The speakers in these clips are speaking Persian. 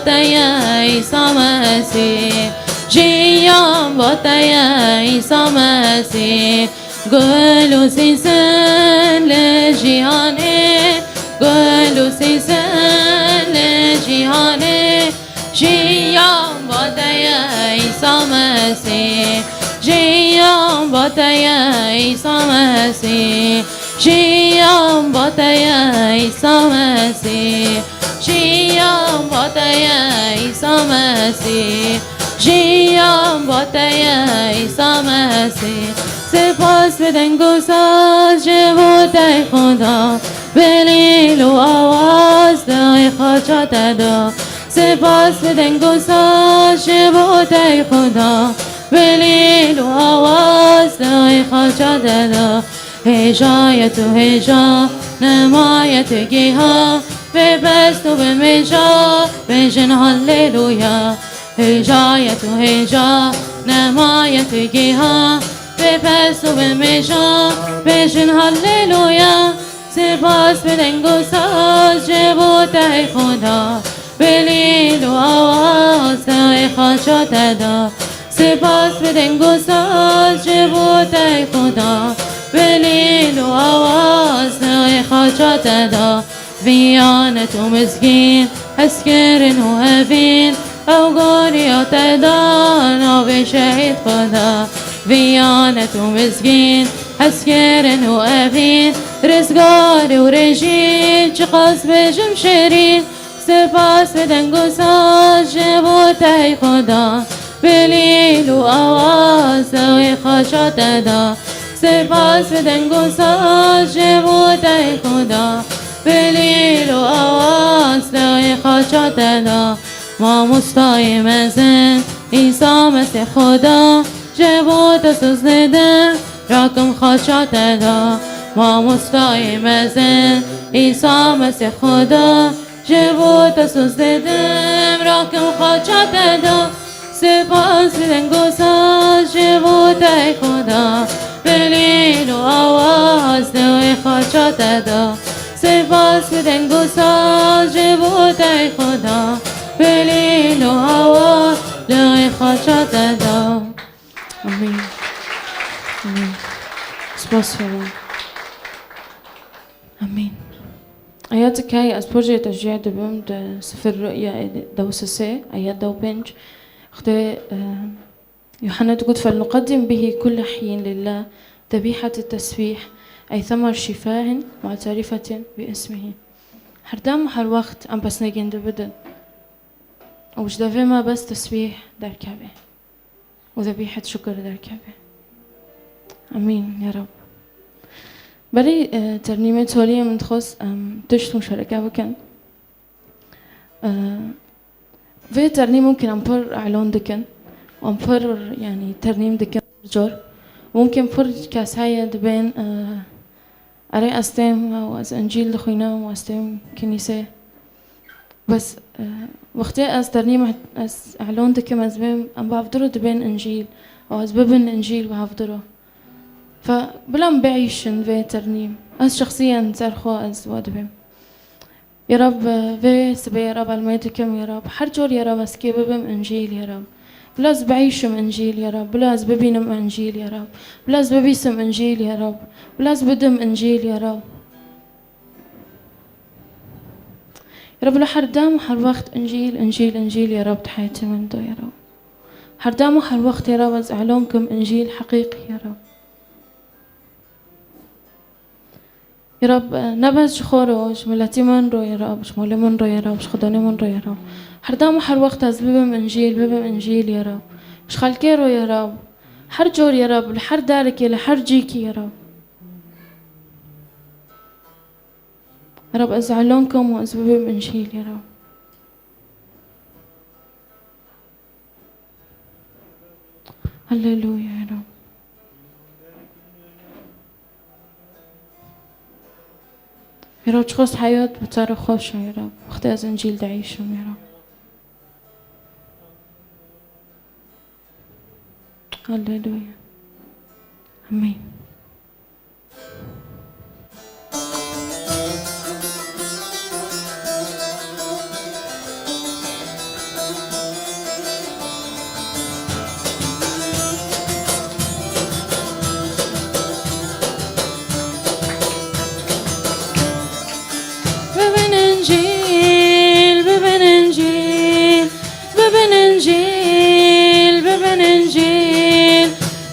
عیسی مسیح جیام با عیسی مسیح گل و سیسن لجیانه گل و سیسن لجیانه جیام با عیسی مسیح جیام با عیسی مسیح جیام با عیسی مسیح جیام با عیسی مسیح جیام با عیسی مسیح سپاس بدن گساز جبوت خدا بلیل و آواز دای خاچات دا سپاس بدن گساز جبوت خدا بلیل و آواز دای خاچات دا هجایت و هجا نمایت گیها ببست و بمجا بجن هاللویا هجایت و هجا نمایت گیها ببست و بمجا بجن هاللویا سپاس بدن گساز جبوت خدا بلیل و آواز دای خاچات دا سپاس بدن گساز جبوت خدا بلیل و آواز دای خاچات دا ویانت و مسکین اسکرن و هفین او گوریات دان او شهید خدا ویانت و مسکین اسکرن و هفین رزگار و رژین چه قصب جمشرین سپاس بدن گساز جبوت خدا بلیل و آواز دای خاچات دا سپاس بدن گساز جبوت خدا بلیل و آواز دای خاچات دا ما مستای زن عیسی مسیح خدا جبوت سوزنده راکم خاچات دا ما مستای زن عیسی مسیح خدا جبوت سوزنده راکم خاچات دا سپاس بدن گساز جبوت خدا بلیل و آواز دای خاچات دا سپاس بدن گساز جبوت خدا بلیل و آواز دای خاچات دا آمین آمین سپاس خدا آمین آیات که از پروژه تشجیع دبم در سفر رؤیا دوسسه آیات دو بنج اخته يوحنا تقول فلنقدم به كل حين لله ذبيحة التسبيح أي ثمر شفاه معترفة باسمه هردام هر وقت أم بس نجند بدن وش دافع ما بس تسبيح در كعبة وذبيحة شكر در كعبة أمين يا رب بري ترنيمة تولية من تخص تشت مشاركة بكن في ترنيم ممكن أمبر إعلان دكن وأمبر يعني ترنيم دكن جار ممكن فر كاسايا دبين أري أستم وأز إنجيل دخينا وأستم كنيسة بس وقتي أز ترنيم أز إعلان دكم أز بهم أم بحضره دبين إنجيل أو أز ببن إنجيل بحضره فبلا بعيشن في ترنيم أز شخصيا زرخوا أز وادبهم يا رب في سبي يا رب الميتكم يا رب حرجور يا رب أسكي ببم إنجيل يا رب بلاز بعيشم إنجيل يا رب بلاز ببينم إنجيل يا رب بلاز ببيسم إنجيل يا رب بلاز بدم إنجيل يا رب يا رب لحردام حر وقت إنجيل إنجيل إنجيل يا رب تحياتي من دو يا رب حردام حر وقت يا رب أزعلونكم إنجيل حقيقي يا رب يا رب نبز شخوروش ملتي من رو يا رب شمولي من رو يا رب شخداني من رو يا رب حردام حر وقت از ببم إنجيل يا رب شخالكي رو يا رب حر جور يا رب لحر دارك لحر جيكي يا رب يا رب أزعلونكم وأزببهم إنجيل يا رب هللويا يا رب يا رب تخص حياة بطريقة خوشة يا رب واختي از إنجيل دعيشهم يا رب هللويا آمين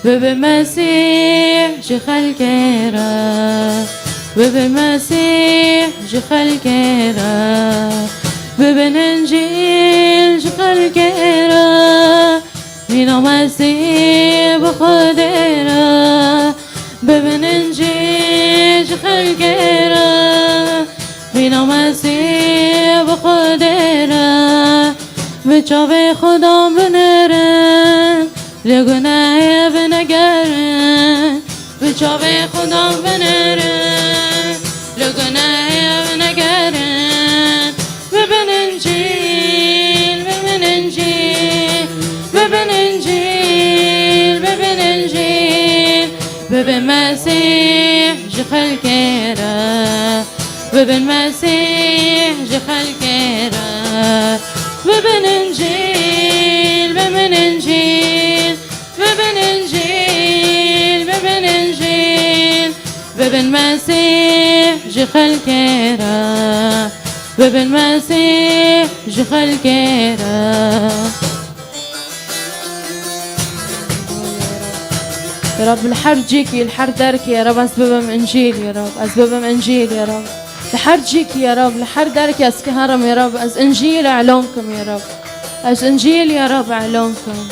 وبالمسيح جخلكيرا وبالمسيح جخلكيرا وبالإنجيل جخلكيرا مينو مسيح بخديرا وبالإنجيل جخلكيرا مينو مسيح بخديرا بچاوه خدا بنرن لگناه بنگرن بچاوه خدا بنرن لگناه بنگرن ببن انجیل ببن انجیل ببن انجیل ببن انجیل ببن مسیح جخل کرا ببن مسیح جخل کرا ببن انجیل ببن انجیل ببن انجیل ببن انجیل ببن مسیح جخل کرا ببن مسیح جخل کرا يا رب الحر جيكي الحر داركي يا رب أسبابهم إنجيل يا رب أسبابهم إنجيل يا رب الحر جيكي يا رب الحر داركي أسكهرم يا رب أز إنجيل أعلونكم يا رب أز إنجيل يا رب أعلونكم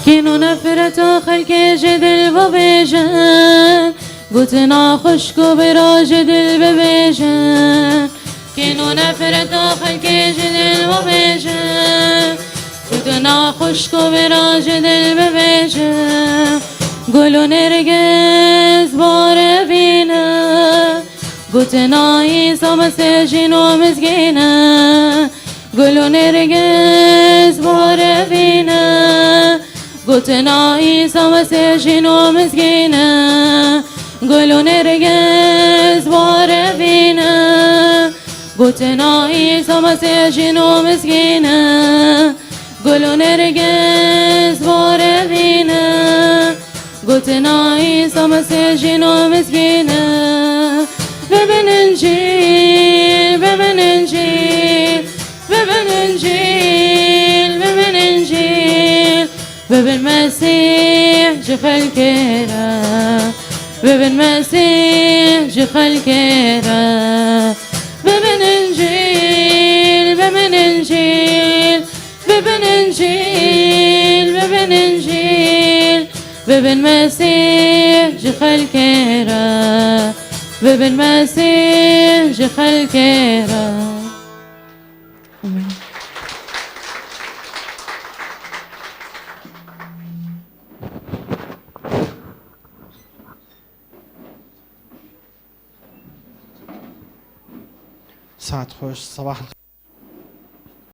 كينو نفرة خلق جدل ببيجان قوتنا خشكو براجد الببيجان كينو نفرة خلق جدل ببيجان قوتنا خشكو براجد الببيجان قولو نرقز بار بينا قوتنا عيسى مساجين ومسكينا قولو نرقز بار بينا قوتنا عيسى مساجين ومسكينا قولوا نرقز بار بينا قوتنا عيسى مساجين ومسكينا قولوا نرقز بار بينا قوتنا عيسى مساجين ومسكينا ببن انجيل ببن انجيل ببن انجيل ببن انجيل ببن مسيح جخل كيرا ببن مسيح جخل كيرا ببن انجيل ببن انجيل ببن انجيل ببن انجيل ببن مسيح جخل كيرا ببن مسيح جخل كيرا آمين. ساعة خوش صباح الخير.